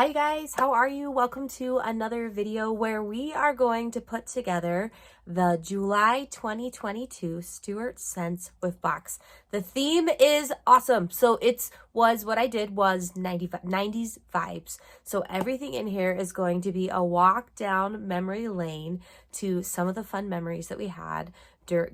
Hi guys, how are you? Welcome to another video where we are going to put together the July 2022 Stuart Scents Whiffbox. The theme is awesome. So what I did was 90s vibes. So everything in here is going to be a walk down memory lane to some of the fun memories that we had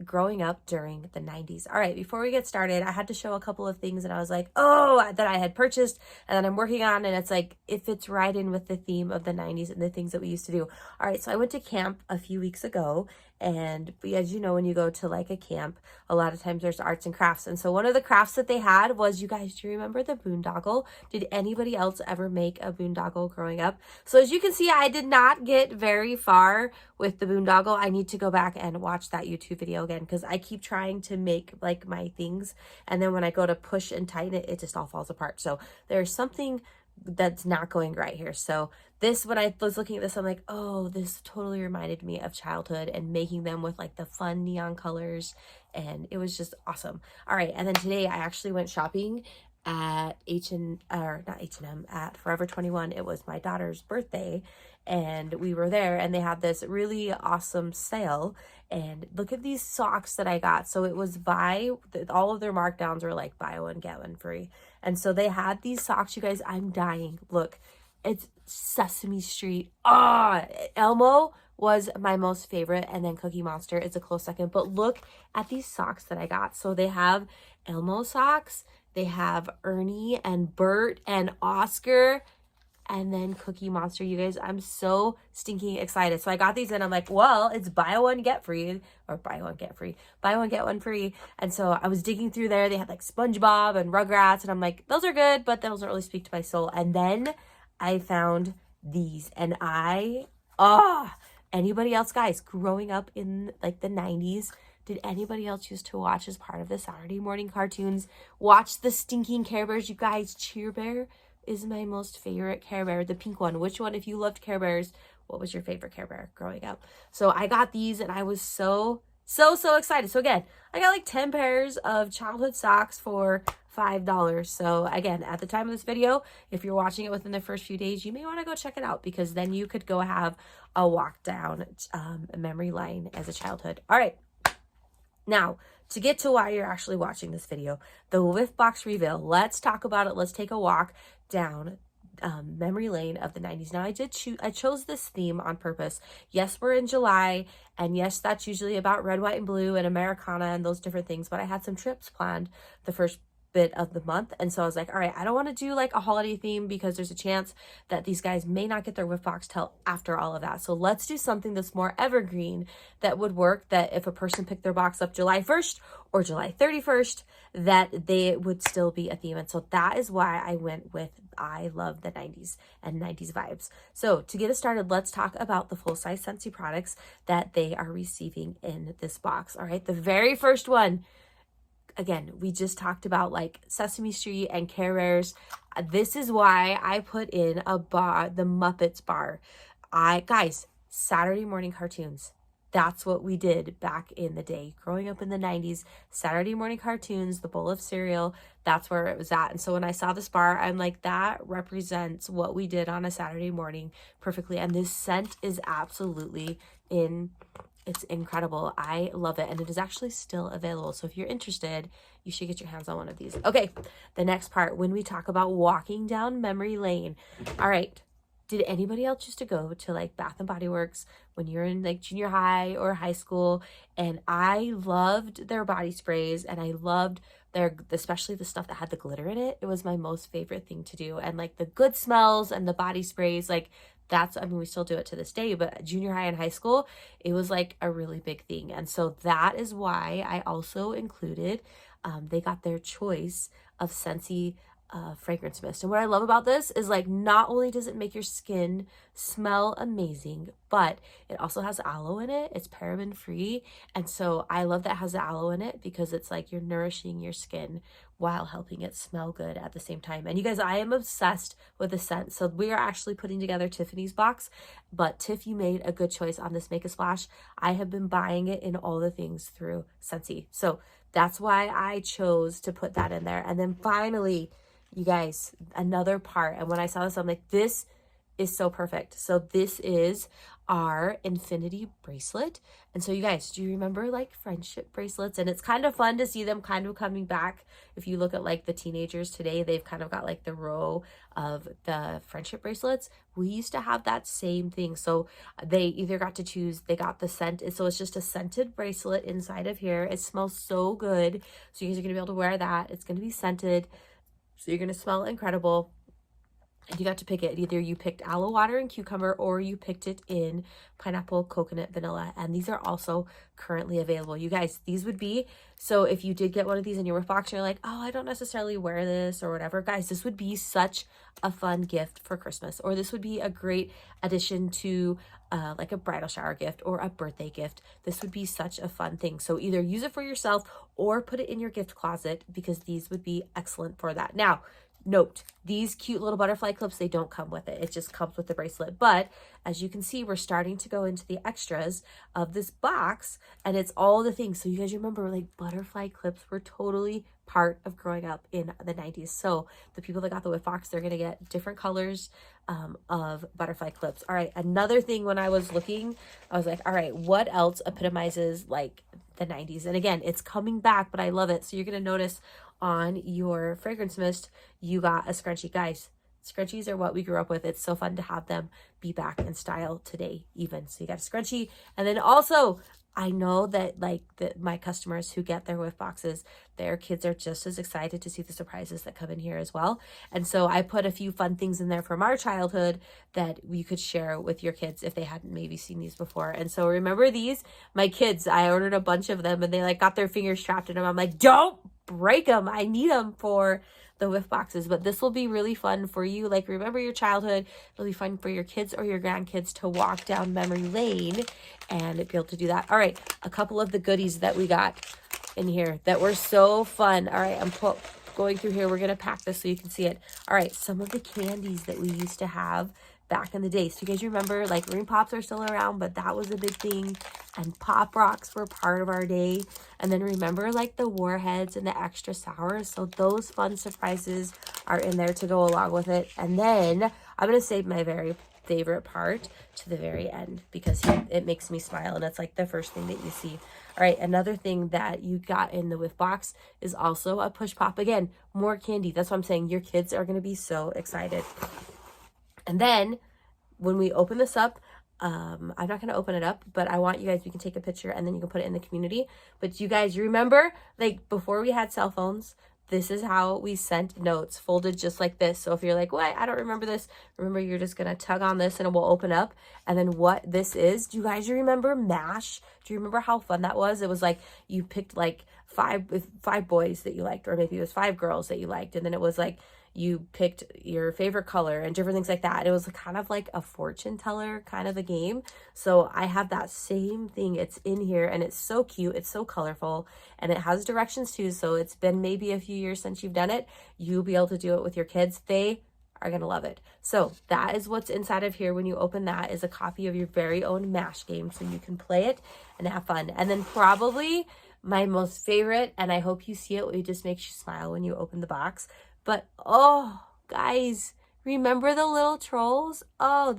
growing up during the 90s. All right, before we get started, I had to show a couple of things that I was like, oh, that I had purchased and that I'm working on, and it's like, it fits right in with the theme of the 90s and the things that we used to do. All right, so I went to camp a few weeks ago, and as you know, when you go to like a camp, a lot of times there's arts and crafts. And so one of the crafts that they had was, you guys, do you remember the boondoggle? Did anybody else ever make a boondoggle growing up? So as you can see, I did not get very far with the boondoggle. I need to go back and watch that YouTube video again, because I keep trying to make like my things, and then when I go to push and tighten it, it just all falls apart. So there's something that's not going right here. So this, when I was looking at this, I'm like, oh, this totally reminded me of childhood and making them with like the fun neon colors, and it was just awesome. All right, and then today I actually went shopping at at Forever 21. It was my daughter's birthday, and we were there, and they had this really awesome sale. And look at these socks that I got. So it was all of their markdowns were like buy one get one free. And so they had these socks, you guys. I'm dying. Look, it's Sesame Street. Elmo was my most favorite, and then Cookie Monster is a close second. But look at these socks that I got. So they have Elmo socks, they have Ernie and Bert and Oscar, and then Cookie Monster. You guys, I'm so stinking excited. So I got these, and I'm like, well, it's buy one get free, or buy one get one free. And so I was digging through there. They had like SpongeBob and Rugrats, and I'm like, those are good, but those don't really speak to my soul. And then I found these, and anybody else, guys, growing up in like the 90s, did anybody else used to watch, as part of the Saturday morning cartoons, watch the stinking Care Bears? You guys, Cheer Bear is my most favorite Care Bear, the pink one. Which one, if you loved Care Bears, what was your favorite Care Bear growing up? So I got these, and I was so excited. So again, I got like 10 pairs of childhood socks for $5. So again, at the time of this video, if you're watching it within the first few days, you may want to go check it out, because then you could go have a walk down memory lane as a childhood. All right. Now, to get to why you're actually watching this video, the Whiffbox reveal, let's talk about it. Let's take a walk down memory lane of the 90s. Now, I chose this theme on purpose. Yes, we're in July, and yes, that's usually about red, white, and blue and Americana and those different things, but I had some trips planned the first bit of the month, and so I was like, all right, I don't want to do like a holiday theme, because there's a chance that these guys may not get their Whiffbox till after all of that. So let's do something that's more evergreen, that would work, that if a person picked their box up July 1st or July 31st, that they would still be a theme. And so that is why I went with, I love the 90s and 90s vibes. So to get us started, let's talk about the full-size Scentsy products that they are receiving in this box. All right, the very first one, again, we just talked about like Sesame Street and Care Bears. This is why I put in a bar, the Muppets bar. Guys, Saturday morning cartoons. That's what we did back in the day. Growing up in the 90s, Saturday morning cartoons, the bowl of cereal, that's where it was at. And so when I saw this bar, I'm like, that represents what we did on a Saturday morning perfectly. And this scent is absolutely it's incredible. I love it. And it is actually still available. So if you're interested, you should get your hands on one of these. Okay, the next part, when we talk about walking down memory lane. All right, did anybody else used to go to like Bath and Body Works when you're in like junior high or high school? And I loved their body sprays, and I loved especially the stuff that had the glitter in it. It was my most favorite thing to do. And like the good smells and the body sprays, like I mean, we still do it to this day, but junior high and high school, it was like a really big thing. And so that is why I also included, they got their choice of Scentsy fragrance mist. And what I love about this is, like, not only does it make your skin smell amazing, but it also has aloe in it. It's paraben free. And so I love that it has the aloe in it, because it's like you're nourishing your skin while helping it smell good at the same time. And you guys, I am obsessed with the scent. So we are actually putting together Tiffany's box, but Tiff, you made a good choice on this Make a Splash. I have been buying it in all the things through Scentsy. So that's why I chose to put that in there. And then finally, you guys, another part. And when I saw this, I'm like, this is so perfect. So this is our infinity bracelet. And so you guys, do you remember like friendship bracelets? And it's kind of fun to see them kind of coming back. If you look at like the teenagers today, they've kind of got like the row of the friendship bracelets. We used to have that same thing. So they either got to choose, they got the scent. So it's just a scented bracelet inside of here. It smells so good. So you guys are going to be able to wear that. It's going to be scented. So you're going to smell incredible. And you got to pick it. Either you picked aloe water and cucumber, or you picked it in pineapple, coconut, vanilla. And these are also currently available. You guys, these would be, so if you did get one of these in your Whiffbox and you're like, oh, I don't necessarily wear this or whatever, guys, this would be such a fun gift for Christmas. Or this would be a great addition to like a bridal shower gift or a birthday gift. This would be such a fun thing. So either use it for yourself or put it in your gift closet, because these would be excellent for that. Now, note, these cute little butterfly clips, they don't come with it. It just comes with the bracelet. But as you can see, we're starting to go into the extras of this box, and it's all the things. So you guys remember, like, butterfly clips were totally part of growing up in the 90s. So the people that got the Whiffbox, they're going to get different colors of butterfly clips. All right, another thing, when I was looking, I was like, all right, what else epitomizes like the 90s? And again, it's coming back, but I love it. So you're going to notice on your fragrance mist, you got a scrunchie. Guys, scrunchies are what we grew up with. It's so fun to have them be back in style today even. So you got a scrunchie. And then also, I know that like my customers who get their Whiffboxes, their kids are just as excited to see the surprises that come in here as well. And so I put a few fun things in there from our childhood that you could share with your kids if they hadn't maybe seen these before. And so remember these? My kids, I ordered a bunch of them and they like got their fingers trapped in them. I'm like, don't break them. I need them for the Whiffboxes. But this will be really fun for you. Like, remember your childhood. It'll be fun for your kids or your grandkids to walk down memory lane and be able to do that. All right, a couple of the goodies that we got in here that were so fun. All right, I'm going through here. We're going to pack this so you can see it. All right, some of the candies that we used to have back in the day. So you guys remember, like, Ring Pops are still around, but that was a big thing. And Pop Rocks were part of our day. And then remember, like, the Warheads and the Extra Sour. So those fun surprises are in there to go along with it. And then I'm going to save my very favorite part to the very end, because it makes me smile, and it's like the first thing that you see. All right, another thing that you got in the Whiffbox is also a push pop. Again, more candy. That's what I'm saying. Your kids are going to be so excited. And then when we open this up, I'm not going to open it up, but I want you guys, we can take a picture and then you can put it in the community. But you guys remember, like, before we had cell phones, this is how we sent notes, folded just like this. So if you're like, what, I don't remember this, remember, you're just going to tug on this and it will open up. And then what this is, do you guys remember MASH? Do you remember how fun that was? It was like you picked like five boys that you liked, or maybe it was 5 girls that you liked. And then it was like, you picked your favorite color and different things like that. It was kind of like a fortune teller kind of a game. So I have that same thing. It's in here and it's so cute. It's so colorful and it has directions too. So it's been maybe a few years since you've done it. You'll be able to do it with your kids. They are going to love it. So that is what's inside of here. When you open that is a copy of your very own MASH game. So you can play it and have fun. And then probably my most favorite, and I hope you see it, it just makes you smile when you open the box. But, oh, guys, remember the little trolls? Oh,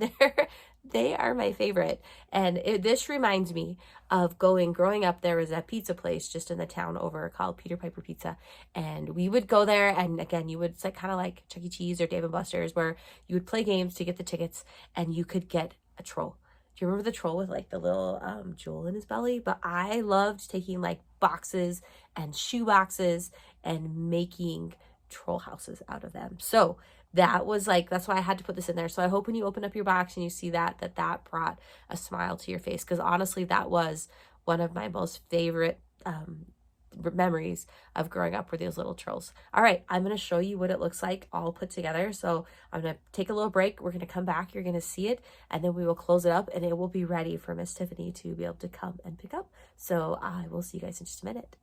they are my favorite. And this reminds me of growing up. There was a pizza place just in the town over called Peter Piper Pizza. And we would go there. And again, you would, it's like kind of like Chuck E. Cheese or Dave & Buster's, where you would play games to get the tickets and you could get a troll. Do you remember the troll with like the little jewel in his belly? But I loved taking like boxes and shoe boxes and making troll houses out of them. So that was like, that's why I had to put this in there. So I hope when you open up your box and you see that brought a smile to your face, because honestly, that was one of my most favorite memories of growing up, were those little trolls. All right, I'm going to show you what it looks like all put together. So I'm going to take a little break. We're going to come back. You're going to see it, and then we will close it up and it will be ready for Miss Tiffany to be able to come and pick up. So I will see you guys in just a minute.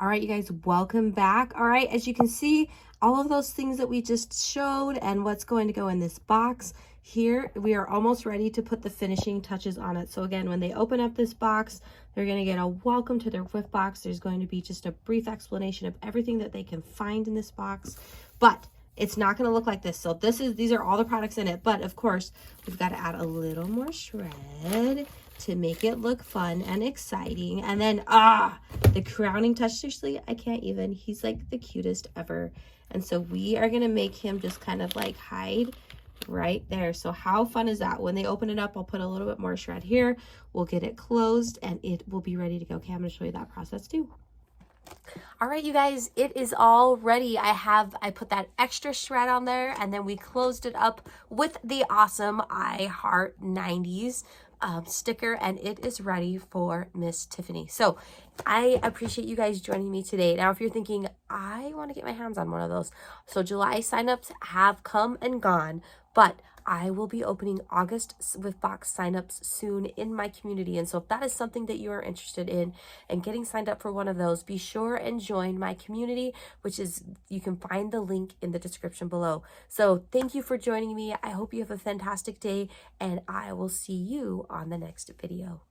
All right, you guys, welcome back. All right, as you can see, all of those things that we just showed and what's going to go in this box here, we are almost ready to put the finishing touches on it. So again, when they open up this box, they're going to get a welcome to their Whiffbox. There's going to be just a brief explanation of everything that they can find in this box. But it's not going to look like this. So these are all the products in it. But of course, we've got to add a little more shred to make it look fun and exciting. And then, the crowning touch, seriously, I can't even. He's like the cutest ever. And so we are going to make him just kind of like hide right there. So how fun is that? When they open it up, I'll put a little bit more shred here. We'll get it closed and it will be ready to go. Okay, I'm going to show you that process too. All right, you guys, it is all ready. I put that extra shred on there, and then we closed it up with the awesome I Heart 90s sticker, and it is ready for Miss Tiffany. So I appreciate you guys joining me today. Now, if you're thinking, I want to get my hands on one of those, so July signups have come and gone, but I will be opening August Whiffbox signups soon in my community. And so if that is something that you are interested in and getting signed up for one of those, be sure and join my community, which is, you can find the link in the description below. So thank you for joining me. I hope you have a fantastic day, and I will see you on the next video.